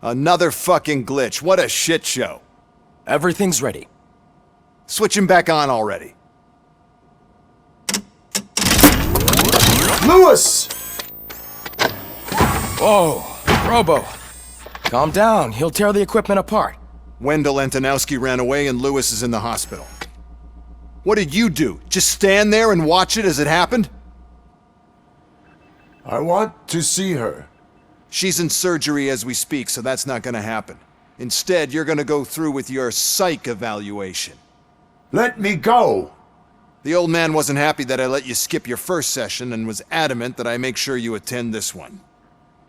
Another fucking glitch. What a shit show. Everything's ready. Switch him back on already. Lewis! Whoa, Robo. Calm down, he'll tear the equipment apart. Wendell Antonowski ran away and Lewis is in the hospital. What did you do? Just stand there and watch it as it happened? I want to see her. She's in surgery as we speak, so that's not gonna happen. Instead, you're gonna go through with your psych evaluation. Let me go! The old man wasn't happy that I let you skip your first session and was adamant that I make sure you attend this one.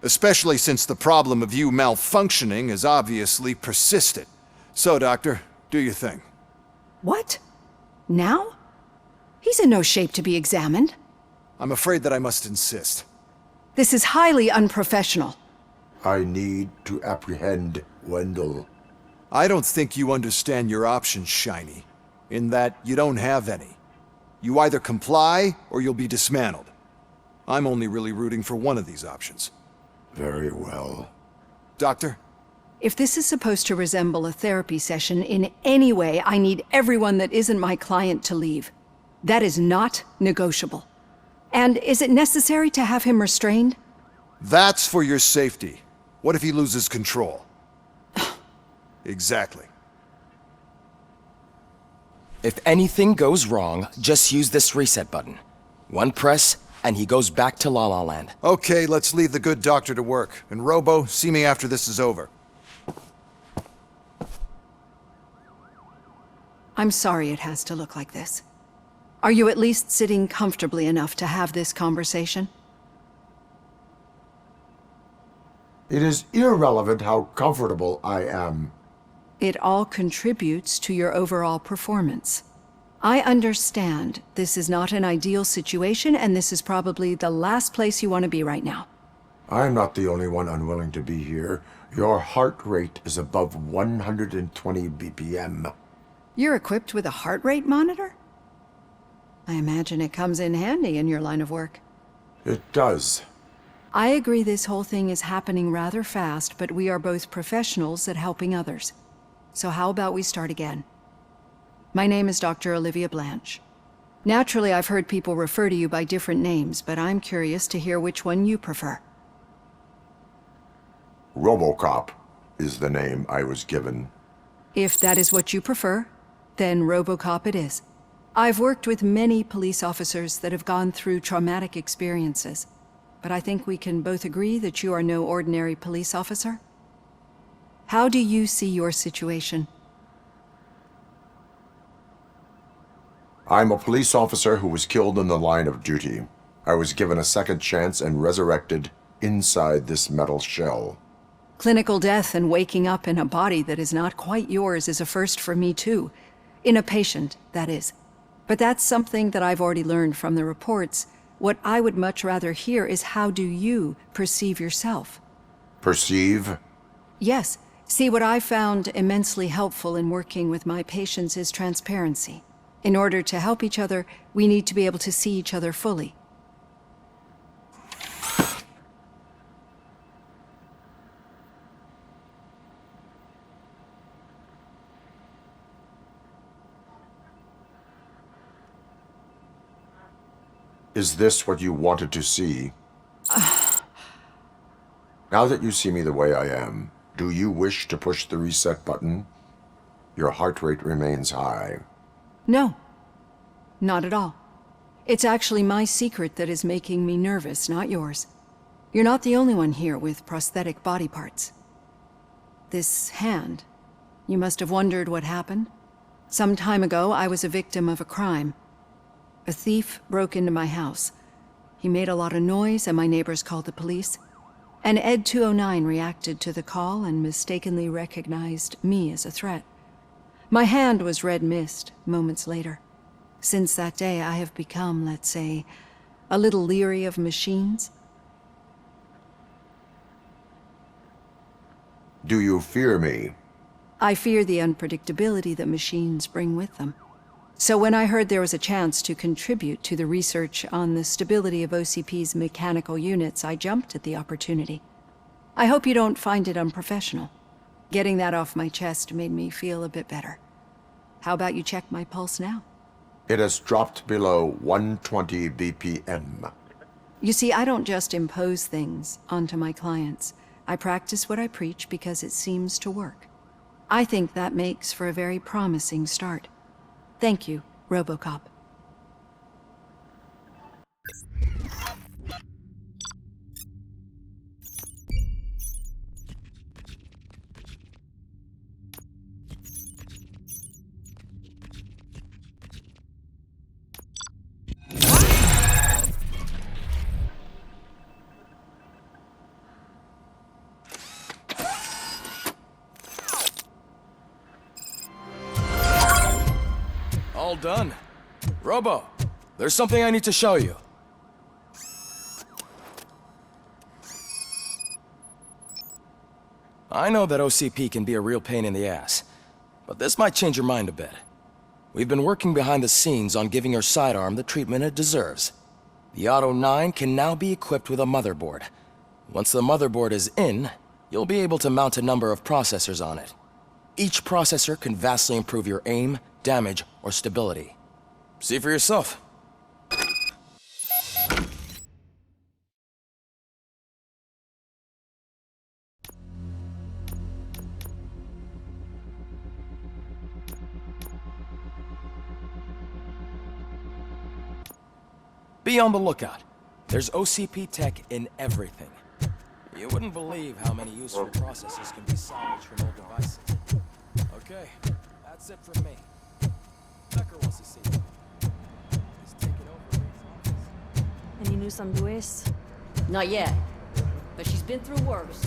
Especially since the problem of you malfunctioning has obviously persisted. So, Doctor, do your thing. What? Now? He's in no shape to be examined. I'm afraid that I must insist. This is highly unprofessional. I need to apprehend Wendell. I don't think you understand your options, Shiny. In that you don't have any. You either comply, or you'll be dismantled. I'm only really rooting for one of these options. Very well. Doctor? If this is supposed to resemble a therapy session in any way, I need everyone that isn't my client to leave. That is not negotiable. And is it necessary to have him restrained? That's for your safety. What if he loses control? Exactly. If anything goes wrong, just use this reset button. One press, and he goes back to La La Land. Okay, let's leave the good doctor to work. And Robo, see me after this is over. I'm sorry it has to look like this. Are you at least sitting comfortably enough to have this conversation? It is irrelevant how comfortable I am. It all contributes to your overall performance. I understand this is not an ideal situation, and this is probably the last place you want to be right now. I'm not the only one unwilling to be here. Your heart rate is above 120 BPM. You're equipped with a heart rate monitor? I imagine it comes in handy in your line of work. It does. I agree this whole thing is happening rather fast, but we are both professionals at helping others. So how about we start again? My name is Dr. Olivia Blanche. Naturally, I've heard people refer to you by different names, but I'm curious to hear which one you prefer. Robocop is the name I was given. If that is what you prefer, then Robocop it is. I've worked with many police officers that have gone through traumatic experiences, but I think we can both agree that you are no ordinary police officer. How do you see your situation? I'm a police officer who was killed in the line of duty. I was given a second chance and resurrected inside this metal shell. Clinical death and waking up in a body that is not quite yours is a first for me too. In a patient, that is. But that's something that I've already learned from the reports. What I would much rather hear is how do you perceive yourself? Perceive? Yes. See, what I found immensely helpful in working with my patients is transparency. In order to help each other, we need to be able to see each other fully. Is this what you wanted to see? Now that you see me the way I am, do you wish to push the reset button? Your heart rate remains high. No, not at all. It's actually my secret that is making me nervous, not yours. You're not the only one here with prosthetic body parts. This hand, you must have wondered what happened. Some time ago, I was a victim of a crime. A thief broke into my house. He made a lot of noise and my neighbors called the police. And Ed 209 reacted to the call and mistakenly recognized me as a threat. My hand was red mist moments later. Since that day, I have become, let's say, a little leery of machines. Do you fear me? I fear the unpredictability that machines bring with them. So when I heard there was a chance to contribute to the research on the stability of OCP's mechanical units, I jumped at the opportunity. I hope you don't find it unprofessional. Getting that off my chest made me feel a bit better. How about you check my pulse now? It has dropped below 120 BPM. You see, I don't just impose things onto my clients. I practice what I preach because it seems to work. I think that makes for a very promising start. Thank you, Robocop. All done. Robo, there's something I need to show you. I know that OCP can be a real pain in the ass, but this might change your mind a bit. We've been working behind the scenes on giving your sidearm the treatment it deserves. The Auto 9 can now be equipped with a motherboard. Once the motherboard is in, you'll be able to mount a number of processors on it. Each processor can vastly improve your aim, damage, or stability. See for yourself. Be on the lookout. There's OCP tech in everything. You wouldn't believe how many useful processes can be salvaged from old devices. Okay, that's it from me. Becker wants to see you. He's taking over his office. Any news on Luis? Not yet, but she's been through worse.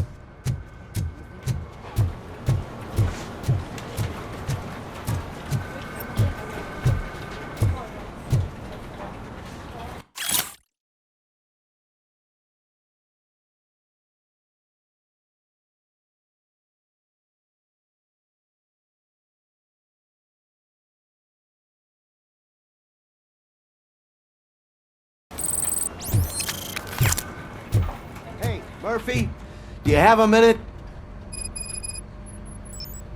Murphy, do you have a minute?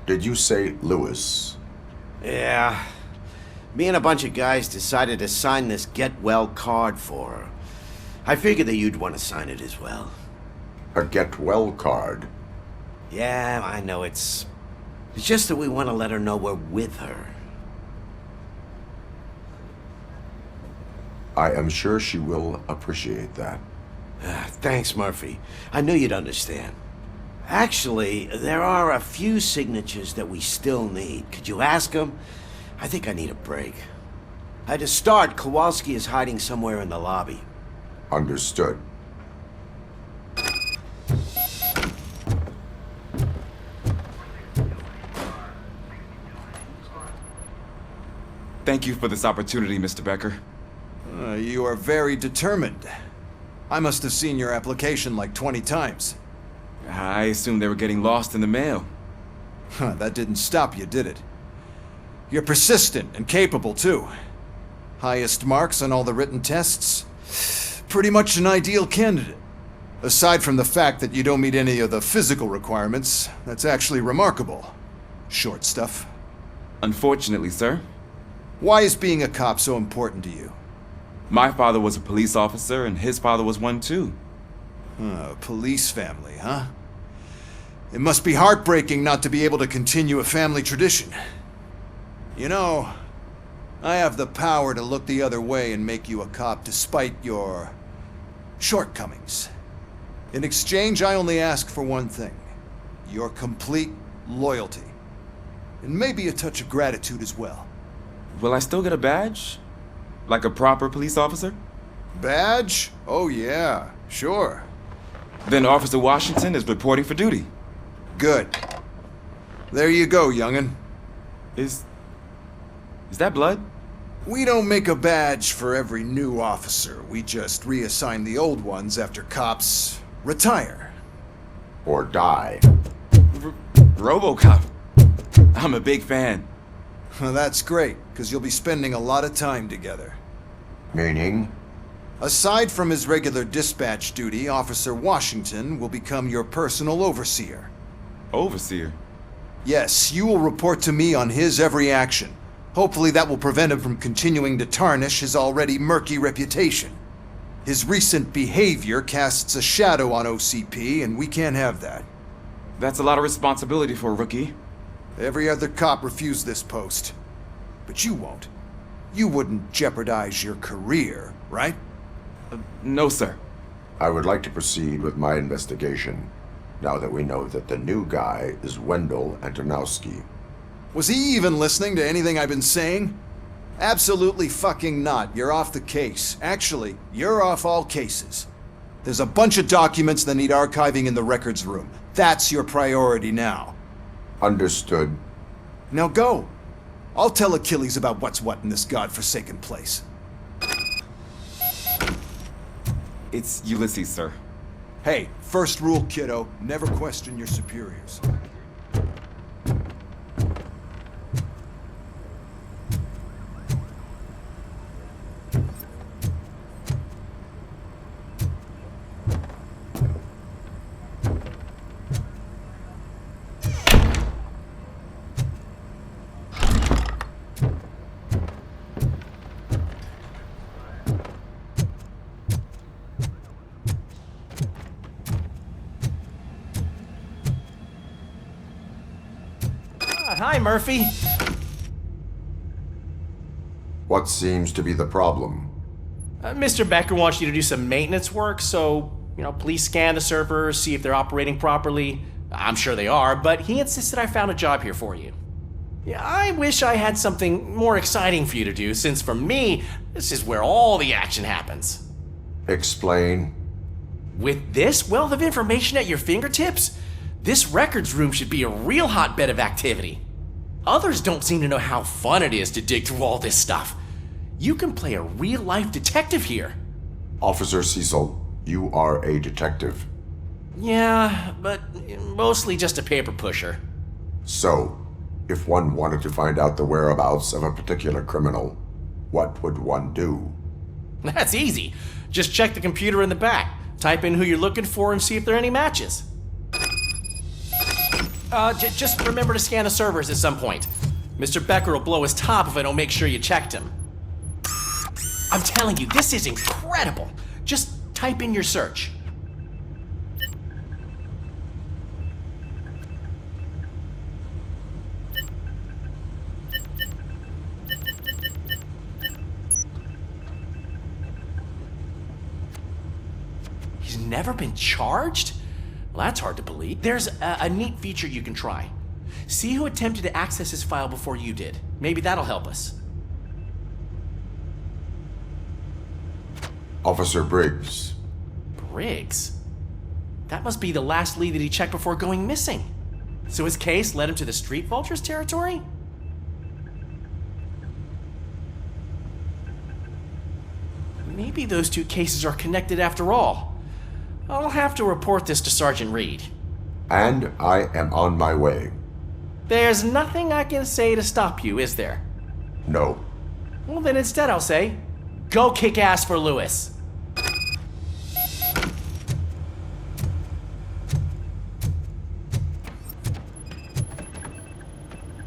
Did you say Lewis? Yeah. Me and a bunch of guys decided to sign this get well card for her. I figured that you'd want to sign it as well. A get well card? Yeah, I know it's just that we want to let her know we're with her. I am sure she will appreciate that. Thanks, Murphy. I knew you'd understand. Actually, there are a few signatures that we still need. Could you ask them? I think I need a break. To start, Kowalski is hiding somewhere in the lobby. Understood. Thank you for this opportunity, Mr. Becker. You are very determined. I must have seen your application like 20 times. I assumed they were getting lost in the mail. That didn't stop you, did it? You're persistent and capable, too. Highest marks on all the written tests. Pretty much an ideal candidate. Aside from the fact that you don't meet any of the physical requirements, that's actually remarkable. Short stuff. Unfortunately, sir. Why is being a cop so important to you? My father was a police officer, and his father was one too. Police family, huh? It must be heartbreaking not to be able to continue a family tradition. You know, I have the power to look the other way and make you a cop despite your shortcomings. In exchange, I only ask for one thing. Your complete loyalty. And maybe a touch of gratitude as well. Will I still get a badge? Like a proper police officer? Badge? Oh yeah, sure. Then Officer Washington is reporting for duty. Good. There you go, young'un. Is that blood? We don't make a badge for every new officer. We just reassign the old ones after cops retire. Or die. Robocop. I'm a big fan. That's great, because you'll be spending a lot of time together. Meaning? Aside from his regular dispatch duty, Officer Washington will become your personal overseer. Overseer? Yes, you will report to me on his every action. Hopefully that will prevent him from continuing to tarnish his already murky reputation. His recent behavior casts a shadow on OCP, and we can't have that. That's a lot of responsibility for a rookie. Every other cop refused this post. But you won't. You wouldn't jeopardize your career, right? No, sir. I would like to proceed with my investigation, now that we know that the new guy is Wendell Antonowski. Was he even listening to anything I've been saying? Absolutely fucking not. You're off the case. Actually, you're off all cases. There's a bunch of documents that need archiving in the records room. That's your priority now. Understood. Now go. I'll tell Achilles about what's what in this godforsaken place. It's Ulysses, sir. Hey, first rule, kiddo, never question your superiors. Hi, Murphy. What seems to be the problem? Mr. Becker wants you to do some maintenance work, so, please scan the servers, see if they're operating properly. I'm sure they are, but he insisted I found a job here for you. Yeah, I wish I had something more exciting for you to do, since for me, this is where all the action happens. Explain. With this wealth of information at your fingertips, this records room should be a real hotbed of activity. Others don't seem to know how fun it is to dig through all this stuff. You can play a real-life detective here. Officer Cecil, you are a detective. Yeah, but mostly just a paper pusher. So, if one wanted to find out the whereabouts of a particular criminal, what would one do? That's easy. Just check the computer in the back, type in who you're looking for, and see if there are any matches. Just remember to scan the servers at some point. Mr. Becker will blow his top if I don't make sure you checked him. I'm telling you, this is incredible. Just type in your search. He's never been charged? Well, that's hard to believe. There's a neat feature you can try. See who attempted to access his file before you did. Maybe that'll help us. Officer Briggs. Briggs? That must be the last lead that he checked before going missing. So his case led him to the Street Vultures territory? Maybe those two cases are connected after all. I'll have to report this to Sergeant Reed. And I am on my way. There's nothing I can say to stop you, is there? No. Well, then instead I'll say, go kick ass for Lewis.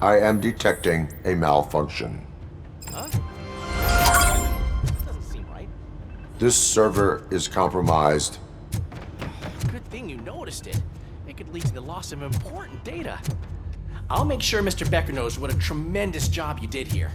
I am detecting a malfunction. Huh? Doesn't seem right. This server is compromised. Good thing you noticed it. It could lead to the loss of important data. I'll make sure Mr. Becker knows what a tremendous job you did here.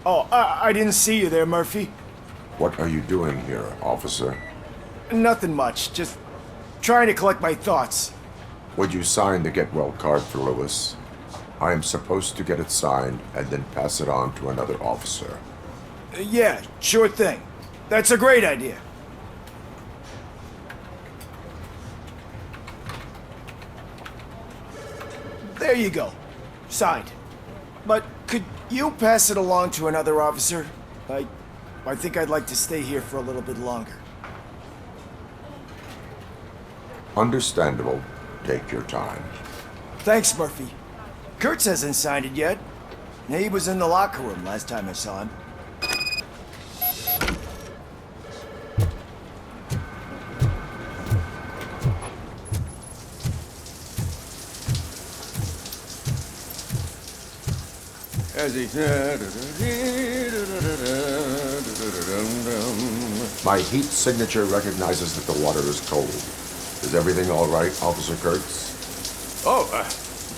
Oh, I didn't see you there, Murphy. What are you doing here, officer? Nothing much, just trying to collect my thoughts. Would you sign the get well card for Lewis? I am supposed to get it signed and then pass it on to another officer. Yeah, sure thing. That's a great idea. There you go. Signed. But could you pass it along to another officer? I think I'd like to stay here for a little bit longer. Understandable. Take your time. Thanks, Murphy. Kurtz hasn't signed it yet. He was in the locker room last time I saw him. My heat signature recognizes that the water is cold. Is everything all right, Officer Kurtz? Oh,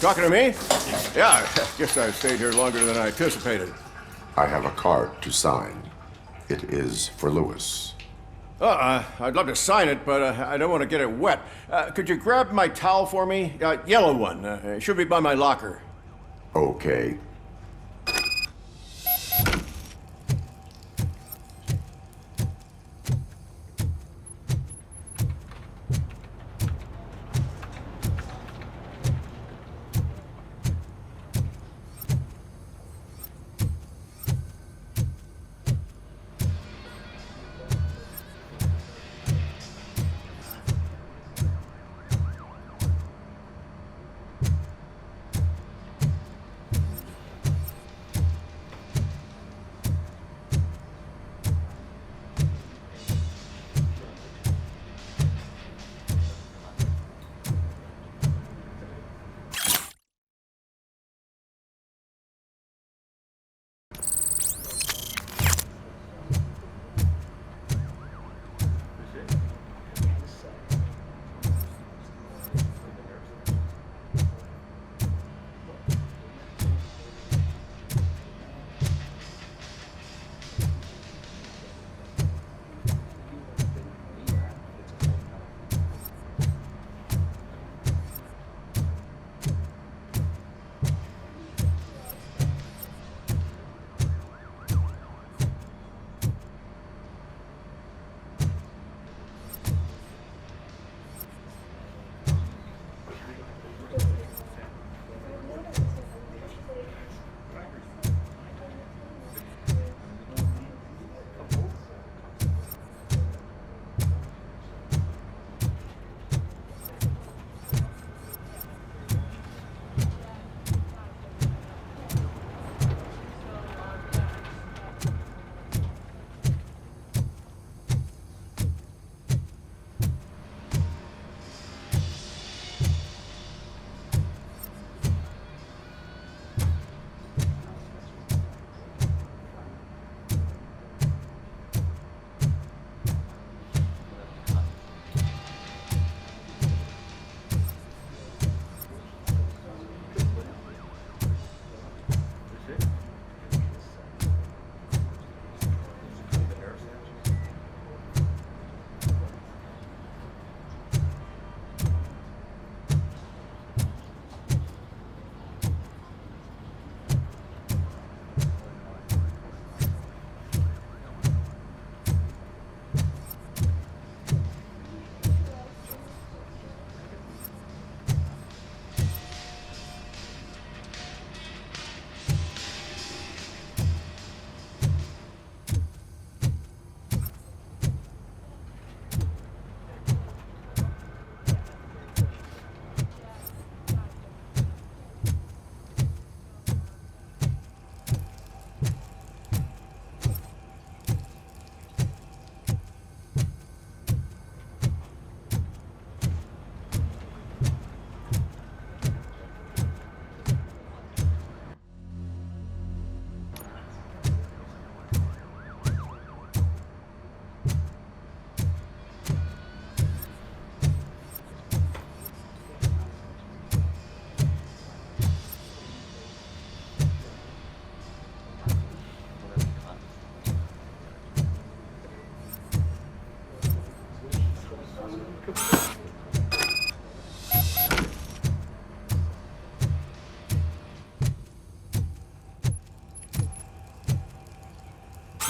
talking to me? Yeah, guess I stayed here longer than I anticipated. I have a card to sign. It is for Lewis. I'd love to sign it, but I don't want to get it wet. Could you grab my towel for me? Yellow one. It should be by my locker. Okay.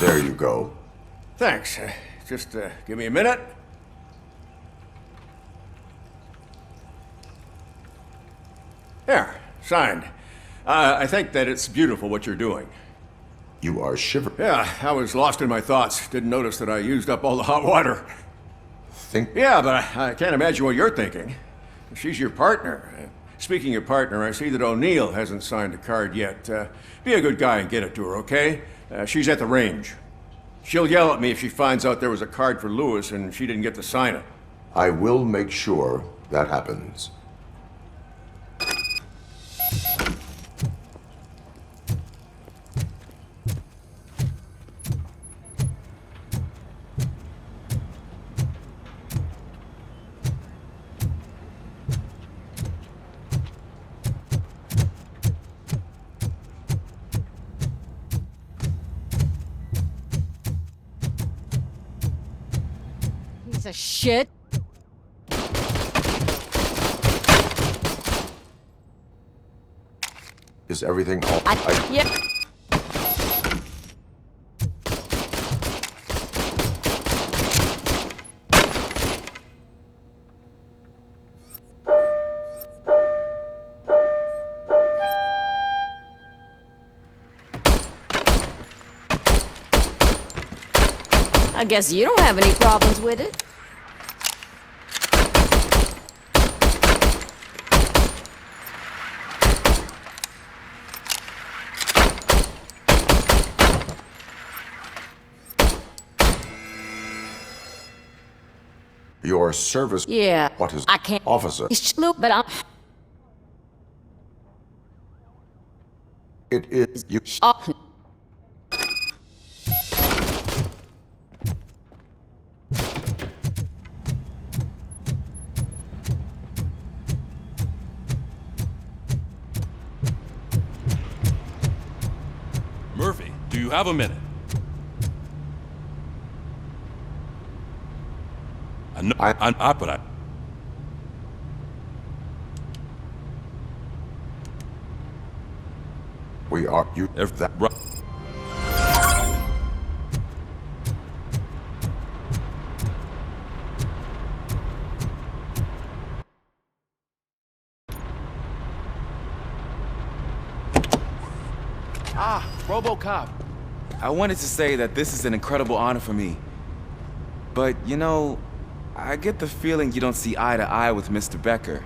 There you go. Thanks. Just give me a minute. There, signed. I think that it's beautiful what you're doing. You are shivering. Yeah, I was lost in my thoughts. Didn't notice that I used up all the hot water. Think. Yeah, but I can't imagine what you're thinking. She's your partner. Speaking of partner, I see that O'Neill hasn't signed a card yet. Be a good guy and get it to her, okay? She's at the range. She'll yell at me if she finds out there was a card for Lewis and she didn't get to sign it. I will make sure that happens. Piece of shit. Is everything all right? Yep. I guess you don't have any problems with it. Your service. Yeah. What is I can't. officer? Look, but I'm. It is you. Oh. Murphy, do you have a minute? But I. We are you. If that. Ah, Robocop. I wanted to say that this is an incredible honor for me. But, you know, I get the feeling you don't see eye to eye with Mr. Becker.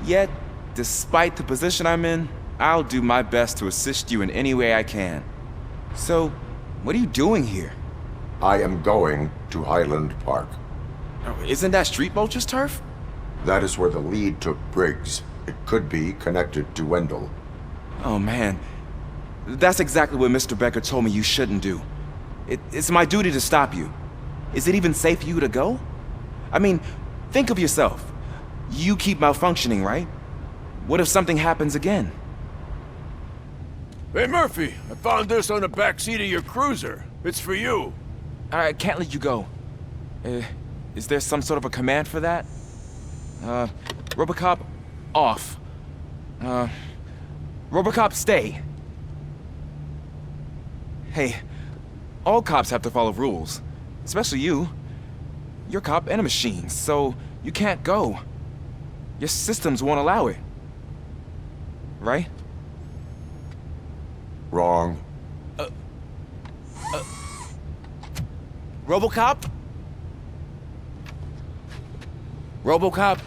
Yet, despite the position I'm in, I'll do my best to assist you in any way I can. So, what are you doing here? I am going to Highland Park. Oh, isn't that Street Vulture's turf? That is where the lead took Briggs. It could be connected to Wendell. Oh, man. That's exactly what Mr. Becker told me you shouldn't do. It's my duty to stop you. Is it even safe for you to go? I mean, think of yourself. You keep malfunctioning, right? What if something happens again? Hey, Murphy, I found this on the back seat of your cruiser. It's for you. I can't let you go. Is there some sort of a command for that? Robocop, off. Robocop, stay. Hey, all cops have to follow rules. Especially you. You're a cop and a machine, so you can't go. Your systems won't allow it. Right? Wrong. Robocop? Robocop?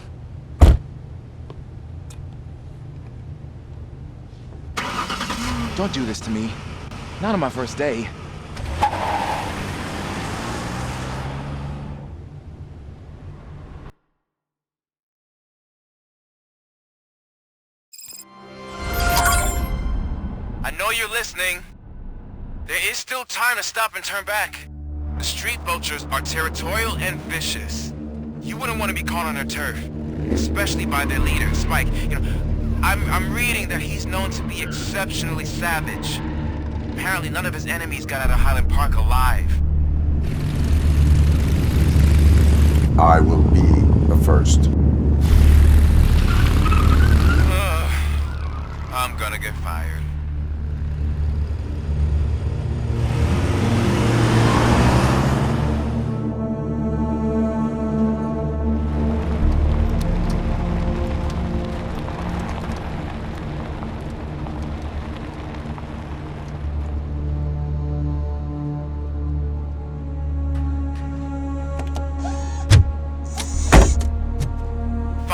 Don't do this to me. Not on my first day. I know you're listening. There is still time to stop and turn back. The street vultures are territorial and vicious. You wouldn't want to be caught on their turf, especially by their leader, Spike. You know, I'm reading that he's known to be exceptionally savage. Apparently none of his enemies got out of Highland Park alive. I will be the first. I'm gonna get fired.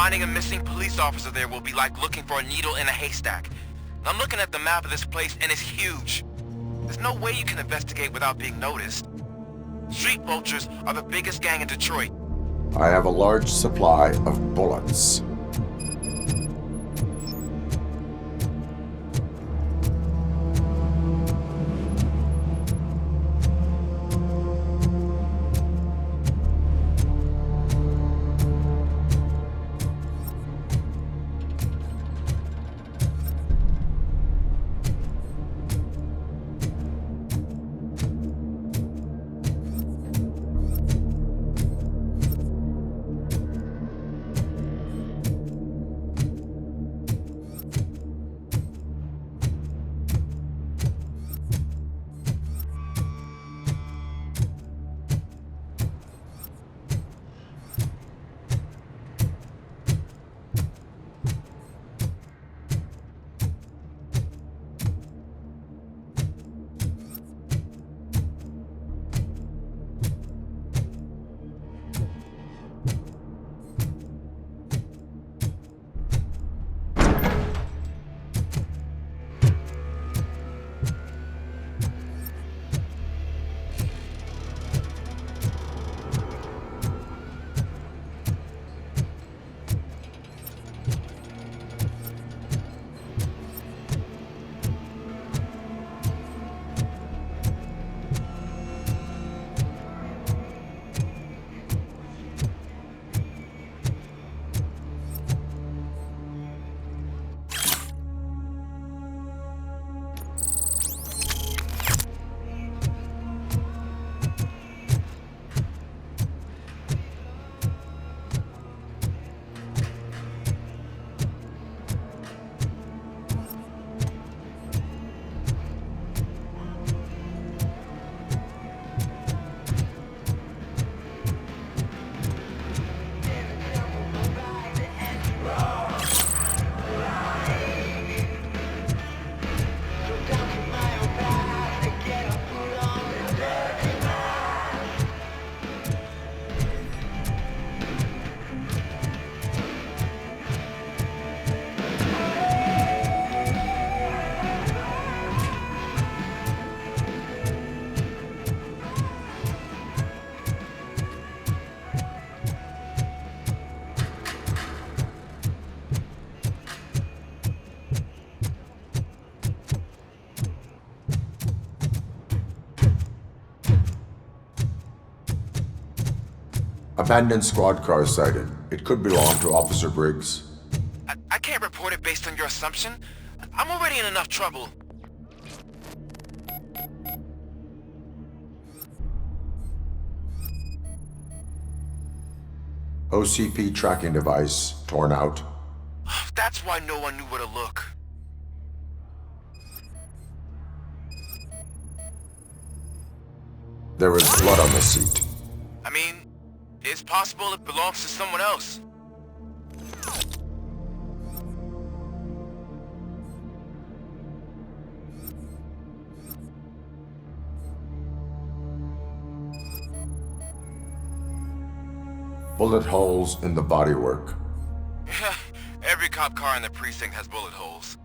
Finding a missing police officer there will be like looking for a needle in a haystack. I'm looking at the map of this place and it's huge. There's no way you can investigate without being noticed. Street vultures are the biggest gang in Detroit. I have a large supply of bullets. Abandoned squad car sighted. It could belong to Officer Briggs. I can't report it based on your assumption. I'm already in enough trouble. OCP tracking device torn out. That's why no one knew where to look. There is blood on the seat. I mean, it's possible it belongs to someone else. Bullet holes in the bodywork. Every cop car in the precinct has bullet holes.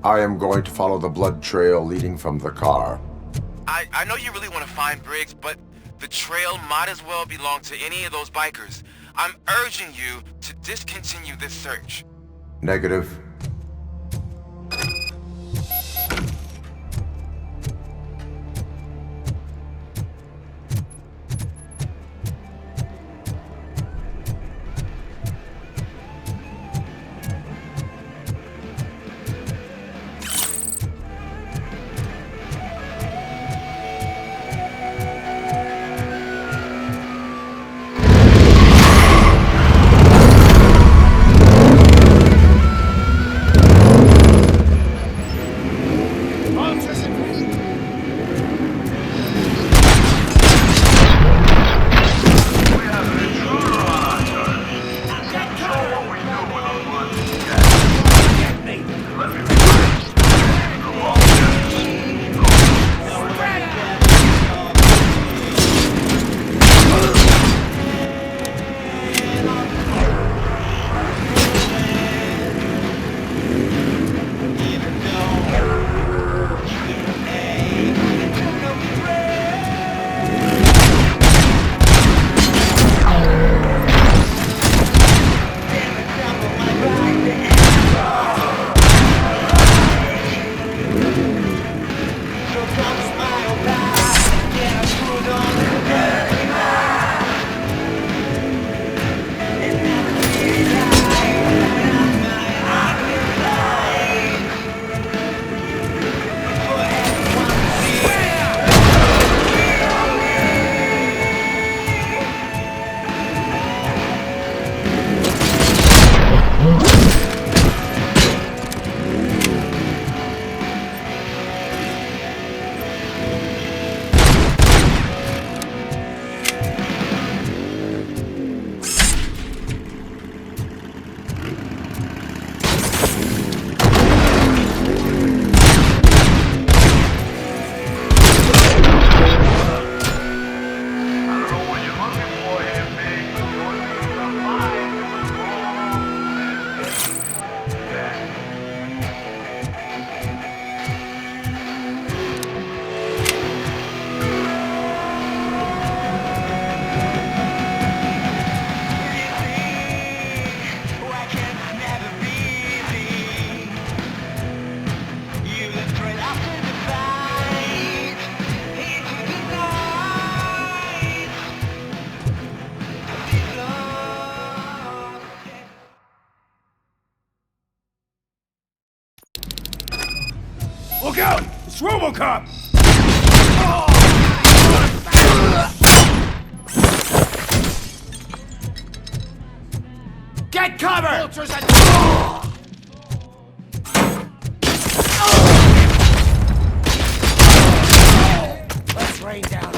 I am going to follow the blood trail leading from the car. I know you really want to find Briggs, but the trail might as well belong to any of those bikers. I'm urging you to discontinue this search. Negative. It's Robocop! Get cover! Vultures at... Let's rain down.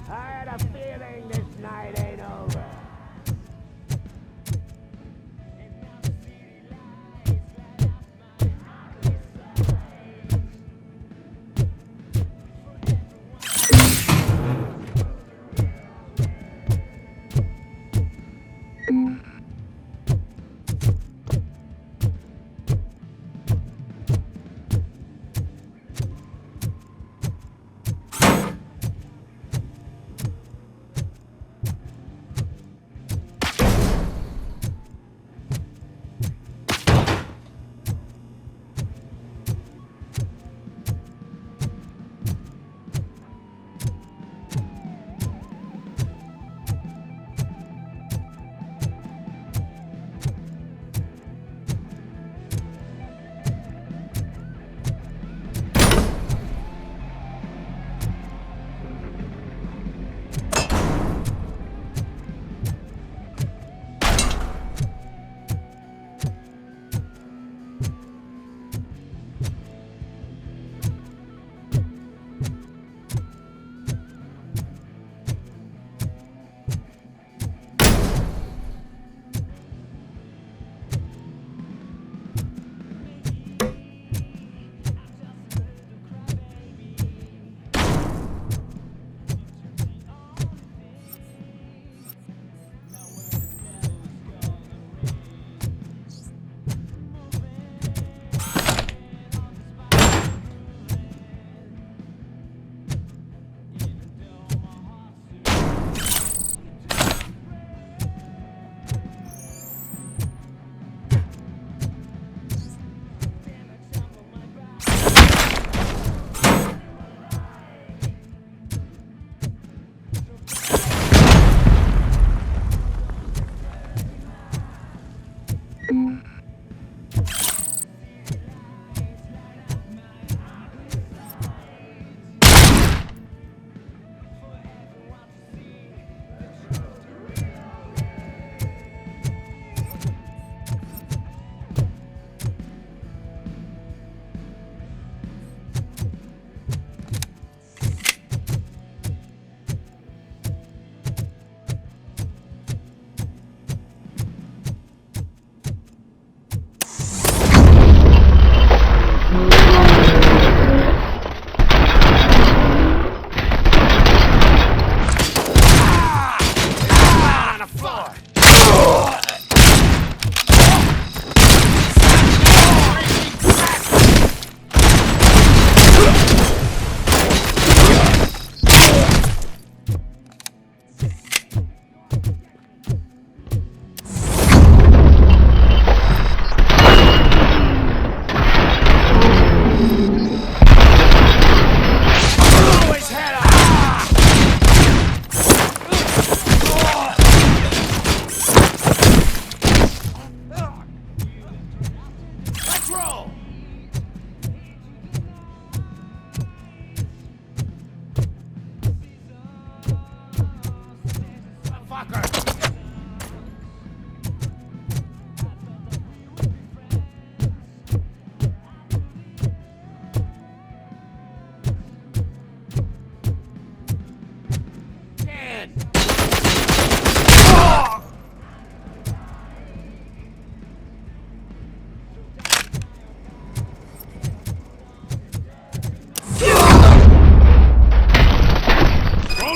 I had a feeling this night ain't over.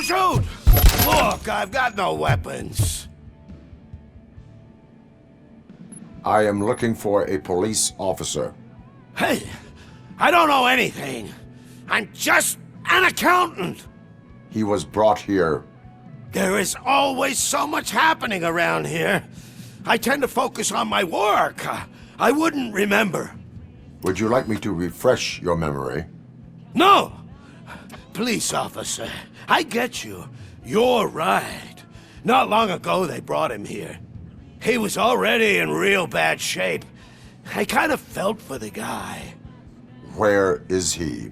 Shoot! Look, I've got no weapons. I am looking for a police officer. Hey, I don't know anything. I'm just an accountant. He was brought here. There is always so much happening around here. I tend to focus on my work. I wouldn't remember. Would you like me to refresh your memory? No! Police officer, I get you. You're right. Not long ago, they brought him here. He was already in real bad shape. I kind of felt for the guy. Where is he?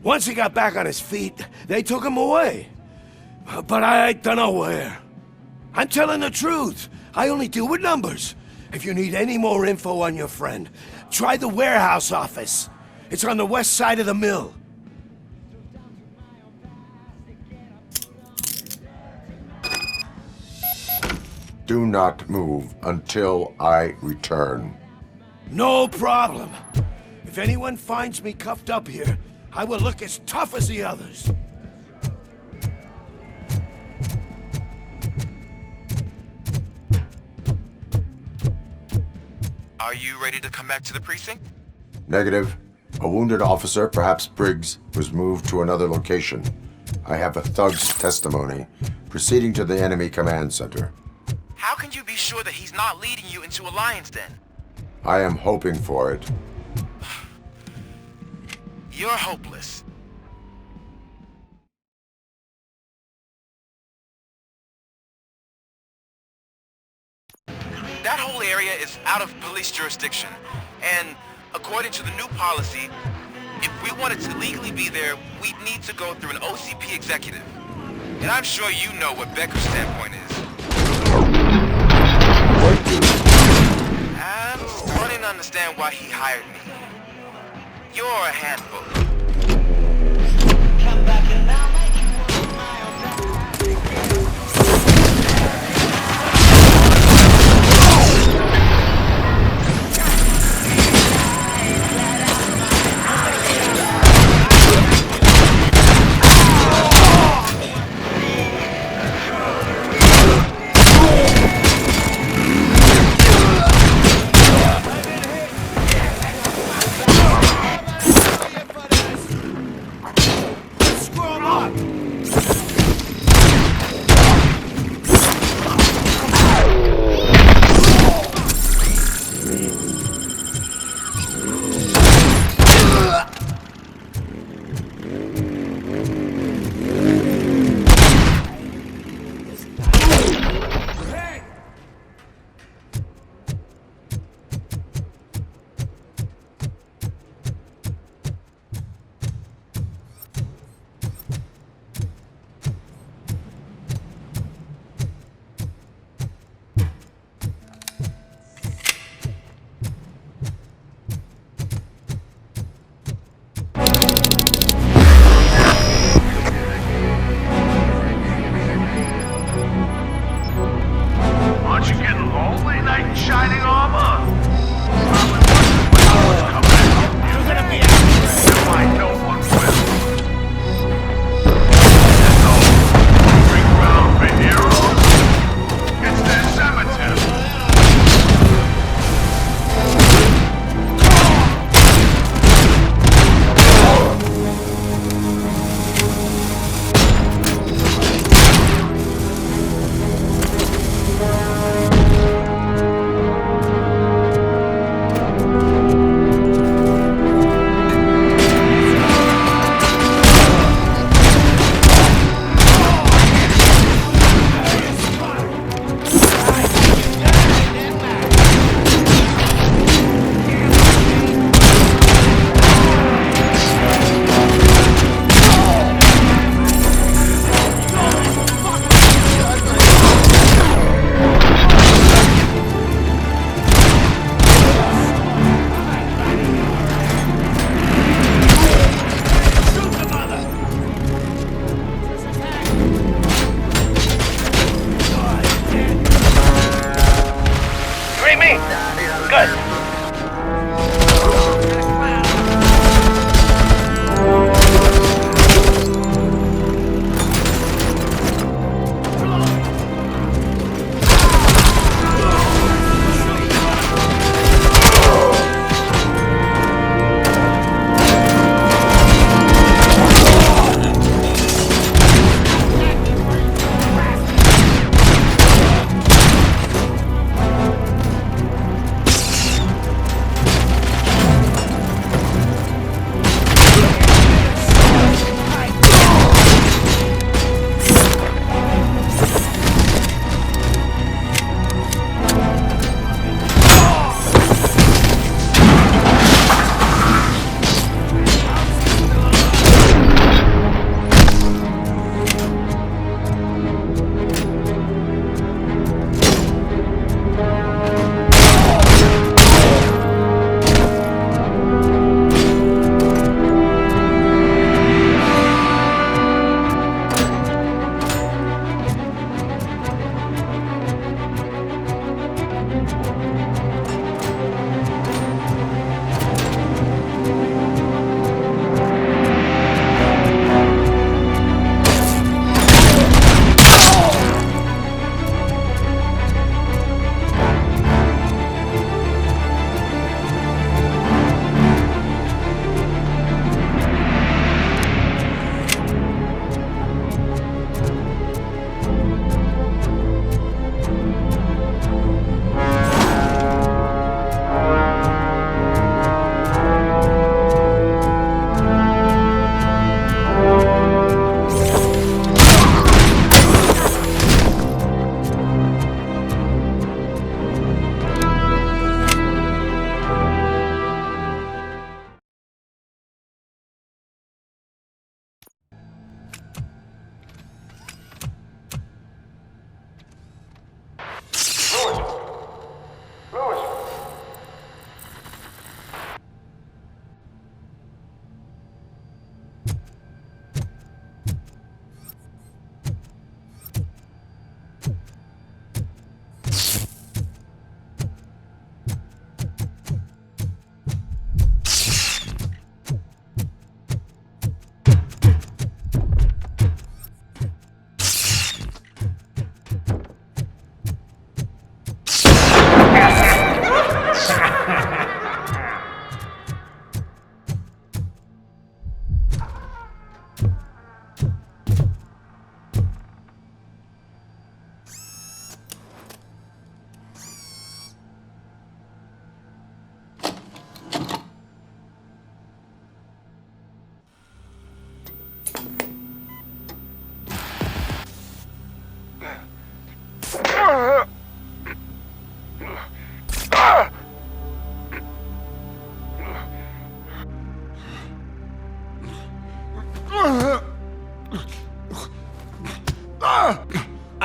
Once he got back on his feet, they took him away. But I don't know where. I'm telling the truth. I only deal with numbers. If you need any more info on your friend, try the warehouse office. It's on the west side of the mill. Do not move until I return. No problem. If anyone finds me cuffed up here, I will look as tough as the others. Are you ready to come back to the precinct? Negative. A wounded officer, perhaps Briggs, was moved to another location. I have a thug's testimony proceeding to the enemy command center. How can you be sure that he's not leading you into a lion's den? I am hoping for it. You're hopeless. That whole area is out of police jurisdiction, and according to the new policy, if we wanted to legally be there, we'd need to go through an OCP executive. And I'm sure you know what Becker's standpoint is. I'm starting to understand why he hired me. You're a handful.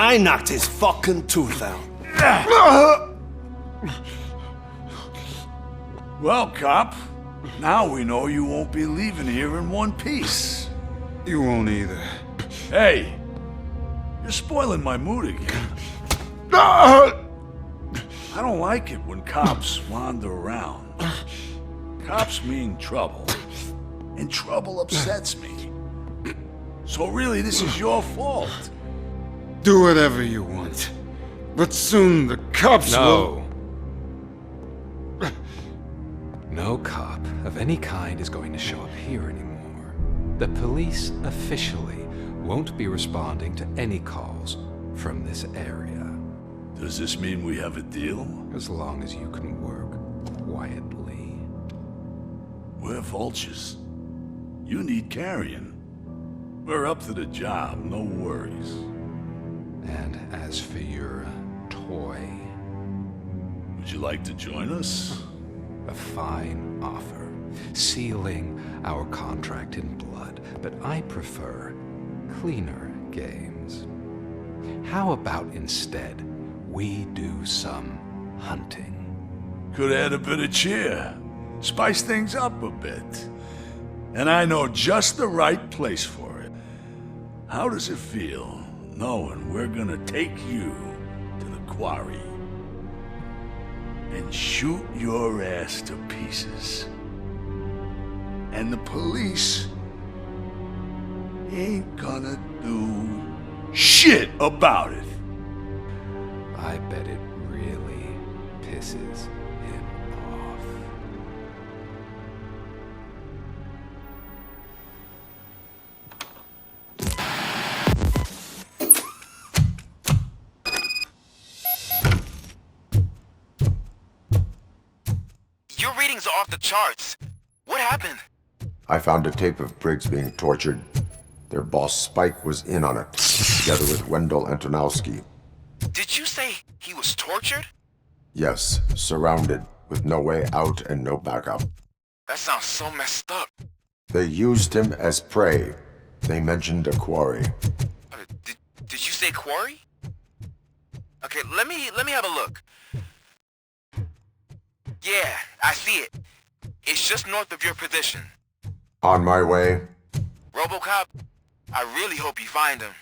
I knocked his fucking tooth out. Well, cop, now we know you won't be leaving here in one piece. You won't either. Hey, you're spoiling my mood again. I don't like it when cops wander around. Cops mean trouble, and trouble upsets me. So really, this is your fault. Do whatever you want. But soon the cops will... No cop of any kind is going to show up here anymore. The police officially won't be responding to any calls from this area. Does this mean we have a deal? As long as you can work quietly. We're vultures. You need carrion. We're up to the job, no worries. And as for your toy... Would you like to join us? A fine offer, sealing our contract in blood, but I prefer cleaner games. How about instead we do some hunting? Could add a bit of cheer, spice things up a bit. And I know just the right place for it. How does it feel knowing we're gonna take you to the quarry and shoot your ass to pieces? And the police ain't gonna do shit about it. I bet it really pisses him off. Your readings are off the charts. What happened? I found a tape of Briggs being tortured. Their boss Spike was in on it, together with Wendell Antonowski. Did you say he was tortured? Yes, surrounded, with no way out and no backup. That sounds so messed up. They used him as prey. They mentioned a quarry. Did you say quarry? Okay, let me have a look. Yeah, I see it. It's just north of your position. On my way. Robocop, I really hope you find him.